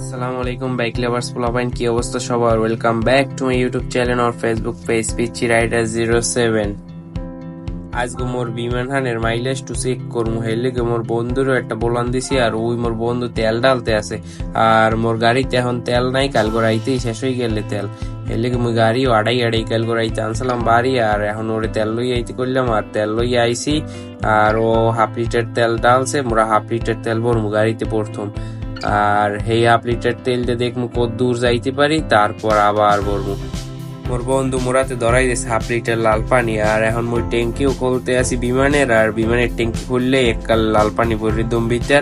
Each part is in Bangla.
আসসালামু আলাইকুম বাইক লাভার্স পোলাপাইন, কি অবস্থা সবার? Welcome back to my YouTube channel আর ফেসবুক পেজ পিচি রাইডার 07। আজকে মোর বিমান হানের মাইলেজ টু চেক করবো, হেলে মোর বন্ধুরও একটা বলান দিছি আর ওই মোর বন্ধু তেল ডালতে আছে। আর মোর গাড়িতে এখন তেল নাই, কাল গড়াইতেই শেষ হয়ে গেলে তেল। হেলে মুই গাড়িও আড়াই কাল গড়াইতে আনছিলাম বাড়ি, আর এখন ওরে তেল লই আইতে করলাম আর তেল লই আইছি। আর ও হাফ লিটার তেল ডালছে, মোরা হাফ লিটার তেল ভরমু গাড়িতে প্রথম। আর এই হাফ লিটার তেল দিয়ে দেখবো কত দূর যাইতে পারি, তারপর আবার ভরবো। মোর বন্ধু মোরাতে ধরাই দিয়েছে হাফ লিটার লাল পানি, আর এখন মুই ট্যাঙ্কিও খুলতে আসি বিমানের, আর বিমানের ট্যাঙ্কি খুললে এককাল লাল পানি ভরে দম ভিতর।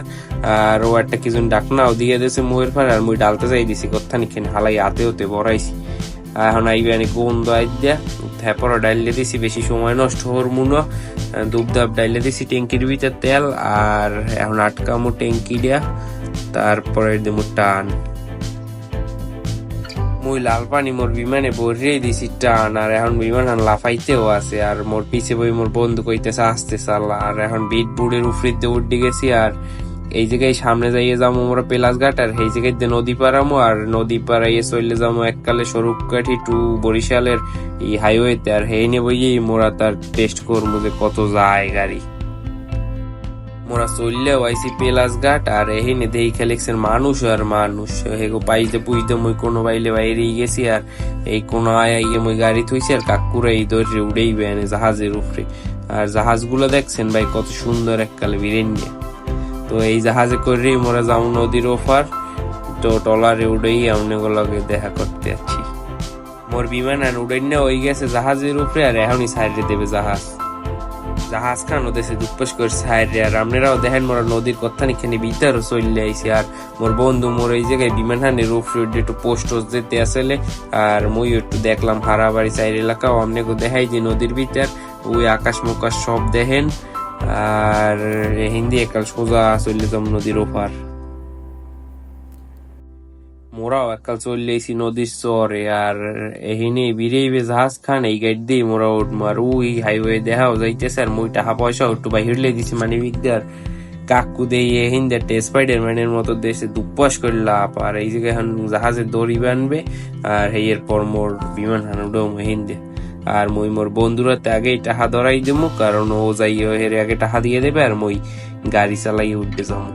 আর ও একটা কিছু ডাকনাও দিয়ে দিয়েছে মুয়ের ফার, আর মুই ডালতে যাই দিছি কোথানি খেনে হালাই হাতে হতে ভরাইছি। এখন আইবে আনি গন্ধ আইডিয়া তারপর ডাইলে দিছি, বেশি সময় নষ্ট হরমু না। দুবদাব ডাইলে দিছি ট্যাঙ্কির ভিতর তেল, আর এখন আটকামো ট্যাঙ্কি দিয়া, তারপরে দেবো টান। মুই লাল পানি মোর বিমানে ভরিয়ে দিছি টান, আর এখন বিমান লাফাইতেও আছে। আর মোর পিছে বই মোর বন্ধু কইতেছে আসতে চাল, আর এখন বিট বুড়ের উফরিতে উঠে গেছি। আর এই জায়গায় সামনে যাইয়ে যাবো মোরা পেলাস ঘাট, আর এই জায়গায় নদী পারামো, আর নদী পাড়াইয়ে চলে যাবো এককালে স্বরূপকাঠি টু বরিশালের এই হাইওয়েতে। আর হেই নেবো মোরা তার টেস্ট করবো যে কত যায় গাড়ি। মোরা চললেও আইসি পেলাস ঘাট, আর এহিনে দেই খেলেছেন মানুষ আর মানুষ। হেগো পাইতে পুইতে মুই কোনো বাইলে বাইরেই গেছি, আর এই কোনো আইয়ে মুই গাড়ি থুইছি, আর কাকুরা এই দৌড়ে উড়েই বেয়ানে জাহাজের উপরে। আর জাহাজগুলো দেখছেন ভাই কত সুন্দর এককালে বিরেন নিয়ে। তো এই জাহাজে করেই মোরা যাবো নদীর ওপার, তো টলারে উড়েই আমনেগুলোকে দেখা করতে আছি। মোর বিমান আর উড়েন না ওই গেছে জাহাজের উপরে, আর এখনই সাইডে দেবে জাহাজ। জাহাজ খান ওদেশে দুপ্পাস করে সাইডে, আর আপনারাও দেখেন মোরা নদীর কথানি খানি ভিতরে চলে আইসি। আর মোর বন্ধু মোর এই জায়গায় বিমান হানের উপরে একটু পোস্ট যেতে আসলে, আর মই একটু দেখলাম হারাবাড়ি সাইড এলাকাও আপনাকে দেখাই যে নদীর ভিতর ওই আকাশ মুকাশ সব দেখেন। আর হিন্দি একাল সোজা চলে যাম নদীর ওপার। মোরাও একাল চলে আইসি নদীর চরে, আর এহিনে বিরেইবে জাহাজ খান এই গাইড দিয়ে মোরা উঠবো। আর ওই হাইওয়ে দেখাও যাইতেছে, আর মই টাকা পয়সা একটু বাহিরলে দিছি মানে বিকদার কাকু দিয়ে এহিন্দে স্পাইডার ম্যানের মতো দেশে দুপাস করে লাভ। আর এই জায়গায় এখন জাহাজের দড়ি বানবে, আর এর পর মোর বিমান হান উঠবো হিন্দে। আর মই মোর বন্ধুরাতে আগেই টাকা ধরাই দেবো, কারণ ও যাই হের আগে টাকা দিয়ে দেবে, আর মই গাড়ি চালাই উঠবে যাবো।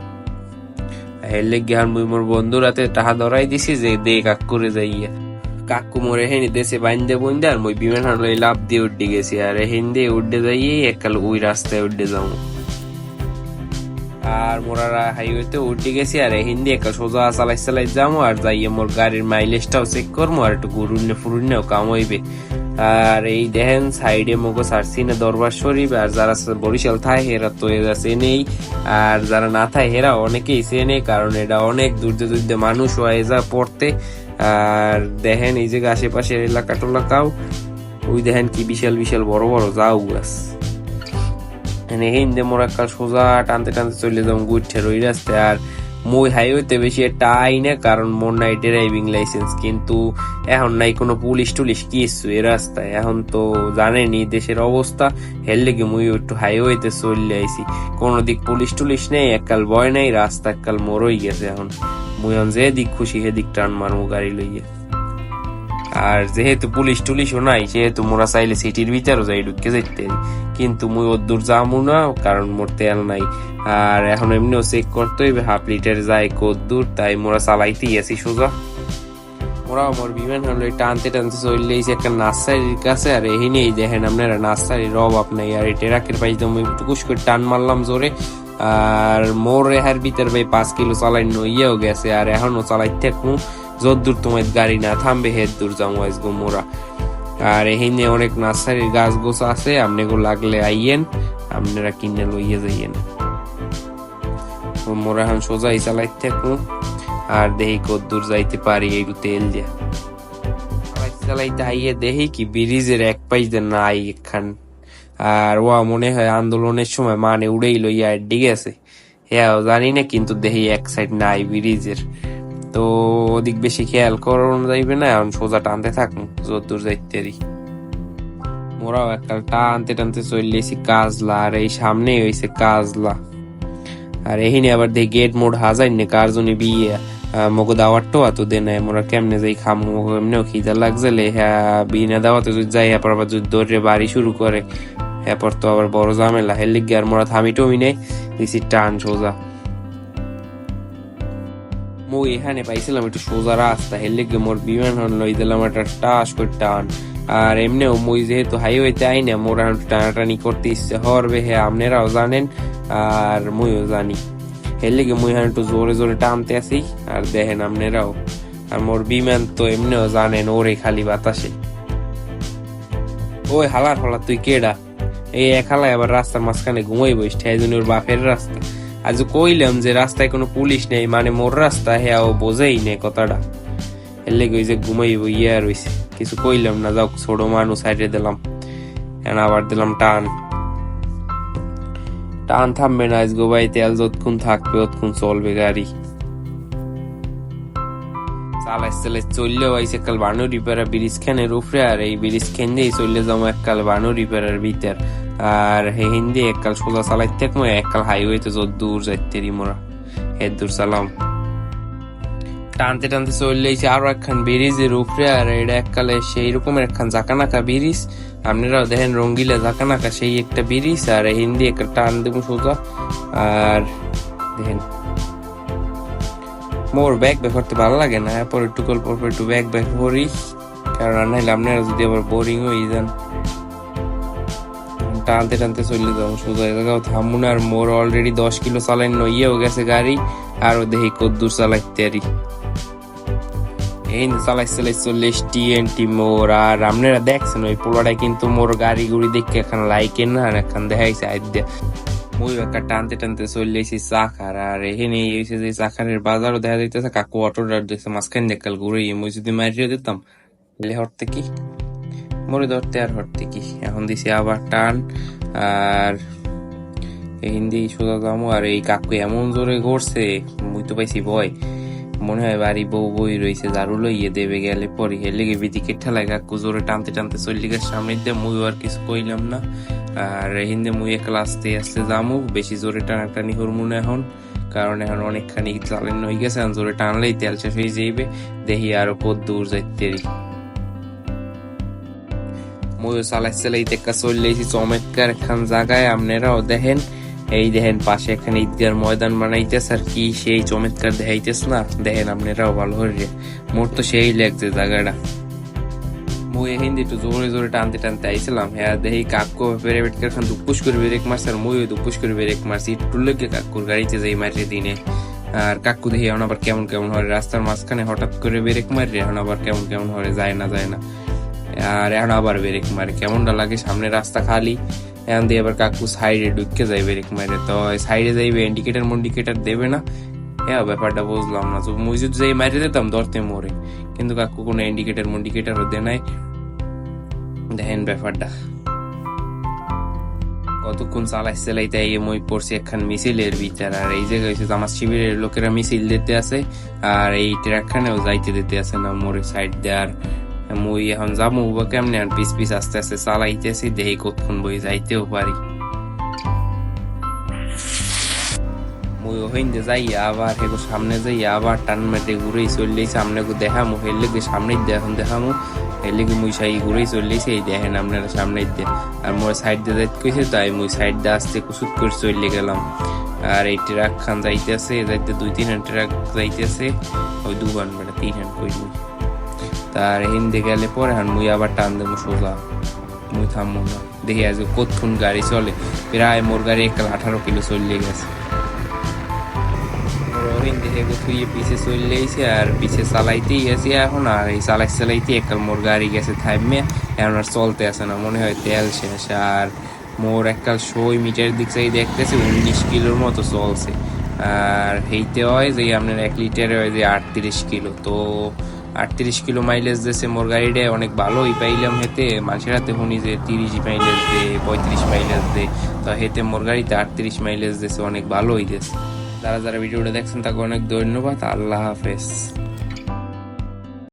হেলে গিয়ার মুই মোর বন্ধুরাতে টাকা ধরাই দিছি যে দে কাকুরে যাইয়া। কাকু মোরে হেনি দেশে বাইন্দে বইন্দে, আর মই বিমান হারলে লাভ দিয়ে উঠে গেছি। আর হিন্দে উঠে যাইয়ে একাল ওই রাস্তায় উঠে যাবো। আর মোরা হাইওয়েতে উঠে গেছি, আর হিন্দি একাল সোজা চালাই যাবো। আর যাইয়ে মোর গাড়ির মাইলেজটাও চেক করবো, আর একটু গুরুন্নে ফুরুন্নেও কাম হইবে। আর এই দেখেন সাইডে মগো সারসিনে দরবার শরীফ, আর যারা বরিশাল থায় হেরা তো এরা চেনেই, আর যারা না থায় হেরা অনেকেই চেনে, কারণ এটা অনেক দূর মানুষ হয়ে যা পড়তে। আর দেখেন এই জায়গা আশেপাশের এলাকা টোলাকাও ওই দেখেন কি বিশাল বিশাল বড় বড় জাউ গাছ। হিন্দে মোরা কাল সোজা টানতে টানতে চলে যাবো গুচ্ছের ওই রাস্তায়। আর মই হাইওয়েতে বেশি একটা আই না, কারণ মোর নাই ড্রাইভিং লাইসেন্স, কিন্তু এখন নাই কোনো পুলিশ টুলিশ কিছু এ রাস্তায়। এখন তো জানেনি দেশের অবস্থা, হের লেগে মুই একটু হাইওয়েতে চলে আইছি। কোনো দিক পুলিশ টুলিশ নেই, এককাল ভয় নাই, রাস্তা এককাল মরই গেছে। এখন মুই এখন যে দিক খুশি সেদিক টান মারমু গাড়ি লইয়া। আর যেহেতু পুলিশ টুলিশও নাই, সেহেতু মোরা চাইলে সিটির ভিতরও যাই ঢুকে যাইতে, কিন্তু মুই ওর যাবো না, কারণ মোর তেল নাই। আর এখন এমনিও চেক করতে হইবে হাফ লিটার যায় কত দূর, তাই মোরা চালাইতেই আছি সোজা। মোরা আমার বিমান হলো টানতে টানতে চলে এসে একটা নার্সারির কাছে, আর এহিনেই দেখেন আপনারা নার্সারির অভাব নাই। আর এই ট্রাকের পাইতে আমি টুকুস করে টান মারলাম জোরে, আর মোর রেহার ভিতর ভাই 5 কিলো চালাই নইয়াও গেছে। আর এখনো চালাইতে থাকবো, যত দূর তোমার গাড়ি না থামবে হের দূর যাবো আসবো মোরা। আর এখানে অনেক নার্সারির গাছ গোছ আছে, আপনাকে লাগলে আইয়েন, আপনারা কিনে লইয়ে যাইয়েন। মোরা এখন সোজাই চালাইতে থাকবো, আর দেখি কত দূর যাইতে পারি একটু তেল দিয়া। চালাইতে আইয়ে দেখি কি ব্রিজের এক পাইতে নাই এখান। আর ও মনে হয় আন্দোলনের সময় মানে উড়েই লইয়া আড্ডি গেছে, হ্যাঁ জানি না, কিন্তু দেখি এক সাইড নাই ব্রিজের। তো ওদিক বেশি খেয়াল করানো যাইবে না, এখন সোজা টানতে থাকুন যত দূর যাইতে। মোরাও একটা টানতে টানতে চলে এসি কাজলা, আর এই সামনে হয়েছে কাজলা। আর এহিনে আবার দেখি গেট মোড হাজার নে কার জন্য বিয়ে। মগো দাওয়ারটাও এত দে নাই মোরা কেমনে যাই খামু মগো এমনিও খিদা লাগছে লে হ্যাঁ বিনা দাওয়াতে যদি যাই এরপর আবার যদি দৌড়ে বাড়ি শুরু করে এরপর তো আবার বড় ঝামেলা হের লিগে আর মোরা থামি টমি নেই দিছি টান সোজা মুই এখানে পাইছিলাম একটু সোজা রাস্তা হের লিগে মোর বিমান হন লই দিলাম একটা টাস করে টান আর এমনিও মুই যেহেতু হাইওয়েতে আই না মোর এখন টানাটানি করতে ইচ্ছে হরবে হ্যাঁ আপনারাও জানেন আর মুইও জানি এর লেগে মুই একটু জোরে জোরে টানতে আসি আর দেখেন আপনারাও আর মোর বিমান তো এমনিও জানেন ওরে খালি বাতাসে ওই হালার হলা তুই কেডা এই এক হালায় আবার রাস্তার মাঝখানে ঘুমাই বসে ঠেজন ওর বাপের রাস্তা আজ কইলাম যে রাস্তায় কোনো পুলিশ নেই মানে মোর রাস্তা হ্যাঁ ও বোঝেই নেই কথাটা এর লেগে ওই যে ঘুমাইব ইয়ে রইছে কিছু কইলাম না যাও ছোট মানুষ সাইডে দিলাম আবার দিলাম টান টান থামবে না আজগো ভাই তেল যতক্ষণ থাকবে ততক্ষণ চলবে গাড়ি চালাই চললে আইসে কাল বানুরি পাড়া ব্রিজ খানের উপরে আর এই ব্রিজ খান দিয়ে চললে যাবো এককাল বানুরি পাড়ার ভিতর আর হিন্দি এককাল সোজা চালাইতে থাকবো এককাল হাইওয়েতে যত দূর যাইতে মোরা হে দূর চালাম টানতে টানতে চললে আরো একখান ব্রিজের উপরে আর এটা এককালে সেই রকমের একখান জাকানাকা ব্রিজ আপনারাও দেখেন রঙ্গিলা জাকানাকা সেই একটা ব্রিজ আর হিন্দি একটা টান দেবো সোজা আর দেখেন মোর ব্যাগ করতে ভালো লাগে না এরপর একটু গল্প একটু ব্যাগ করি কারণ নাইলে আপনারা যদি আবার বোরিং হয়ে যান টানতে টানতে চলে যাবো সোজা জায়গাও থামবো না আর মোর অলরেডি 10 কিলো চালাই নইয়েও গেছে গাড়ি আরো দেখি কদ্দূর চালাইতে আরি এই চালাই চললে টিএনটি মোর আর আপনারা দেখছেন ওই পোলাটাই কিন্তু মোর গাড়ি গুড়ি দেখে এখন লাইকেন না আর এখন দেখাইছে আইডিয়া মুই একটা টানতে টানতে চলে এসেছি চাকার আর এখানে এসে যে চাকারের বাজারও দেখা যাইতেছে কাকু অটোটার দেখছে মাঝখানে দেখাল ঘুরে মুই যদি মারিয়ে দিতাম তাহলে হরতে কি মরে ধরতে আর হরতে কি এখন দিছি আবার টান আর হিন্দি সোজা যাবো আর এই কাকু এমন জোরে ঘুরছে মুই তো পাইছি ভয় মনে হয় বাড়ি বউ বই রয়েছে ঝাড়ু লইয়ে দেবে গেলে পরে হেলে গেবি দিকে ঠেলায় কাকু জোরে টানতে টানতে চল্লি গাছ সামনে দিয়ে মুই আর কিছু কইলাম না আর হিন্দে মুই একলা আস্তে আস্তে যামু বেশি জোরে টানাটানি হরমু না এখন কারণ এখন অনেকখানি চালান হয়ে গেছে জোরে টানলেই তেল শেষ হয়ে যাইবে দেখি আরো কত দূর যাইতে মুইও চালাইতে একটা চললেছি চমৎকার একখান জায়গায় আপনারাও দেখেন এই দেখেন পাশে এখানে ঈদগার ময়দান বানাইতেছে আর কি সেই চমৎকার দেখাইতেছ না দেখেন আপনারাও ভালো করে মোর তো সেই লাগছে জায়গাটা মুই হিন্দি একটু জোরে জোরে টানতে টানতে আইছিলাম হ্যাঁ দেখি কাকু প্রাইভেট কার খান দুপুস করে ব্রেক মারছে আর মুই দুপুস করে ব্রেক মারছি একটু লেগে কাকুর গাড়িতে যাই মারিয়ে দিনে আর কাকু দেখি এখন আবার কেমন কেমন হয় রাস্তার মাঝখানে হঠাৎ করে ব্রেক মারি এখন আবার কেমন কেমন হয় যায় না আর এখন আবার ব্রেক মারে কেমনটা লাগে সামনে রাস্তা খালি এখন দিয়ে আবার কাকু সাইডে ঢুকে যাই ব্রেক মারে তো সাইডে যাইবে ইন্ডিকেটার দেবে না হ্যাঁ ব্যাপারটা বুঝলাম না তো মুই যদি যাই মারিয়ে দিতাম ধরতে মরে কিন্তু কাকু কোনো ইন্ডিকেটারও দেয় নাই দেখেন ব্যাপারটা কতক্ষণ চালাইতে মই পড়ছি একখান মিছিলের ভিতর আর এই জায়গায় হয়েছে আমার শিবিরের লোকেরা মিছিল দিতে আছে আর এই ট্রাকখানেও যাইতে দিতে আছে না মোরে সাইড দিয়ে আর মুই এখন যাবো বা কেমনে আর পিস আস্তে আস্তে চালাইতেছি দেখি কতক্ষণ বই যাইতেও পারি মুই ওখানে যাই আবার এগো সামনে যাই আবার টান মেটে ঘুরেই চললেই সামনে দেখামো হেললে সামনে এখন দেখামো হেলে মুই সাই ঘুরেই চললেছি এই দেখেন আপনারা সামনে দিয়ে আর মোর সাইড দিয়ে যাইতে কইছে তাই মুই সাইড দিয়ে আসতে কুসুত করে চলে গেলাম আর এই ট্রাক খান যাইতেছে যাইতে 2-3 ট্রাক যাইতেছে ওই 2 হান মানে 3 হান কই মুই তার হিন্দে গেলে পরে হান মুই আবার টান দেবো সোজা মুই থামবো না দেখি আজ কতক্ষণ গাড়ি চলে প্রায় মোর গাড়ি 18 কিলো চলে গেছে পিছে চলে আইছে আর পিছে চালাইতেই আছি এখন আর এই চালাইতে এককাল মোর গাড়ি গেছে থাইমে এখন আর চলতে আসে না মনে হয় তেল শেষ আর মোর এককাল 100 মিটার দিক চাই দেখতেছি 19 কিলোর মতো চলছে আর হেইতে হয় যে আপনার 1 লিটারে হয় যে 38 কিলো তো 38 কিলো মাইলেজ দিয়েছে মোর গাড়িটা অনেক ভালোই পাইলাম হেতে মানুষের হাতে শুনি যে 30 মাইলেজ দে 35 মাইলেজ দে তো হেতে মোর গাড়িতে 38 মাইলেজ দিয়েছে অনেক ভালোই দিয়েছে যারা ভিডিওটা দেখছেন তাকে অনেক ধন্যবাদ আল্লাহ হাফেজ।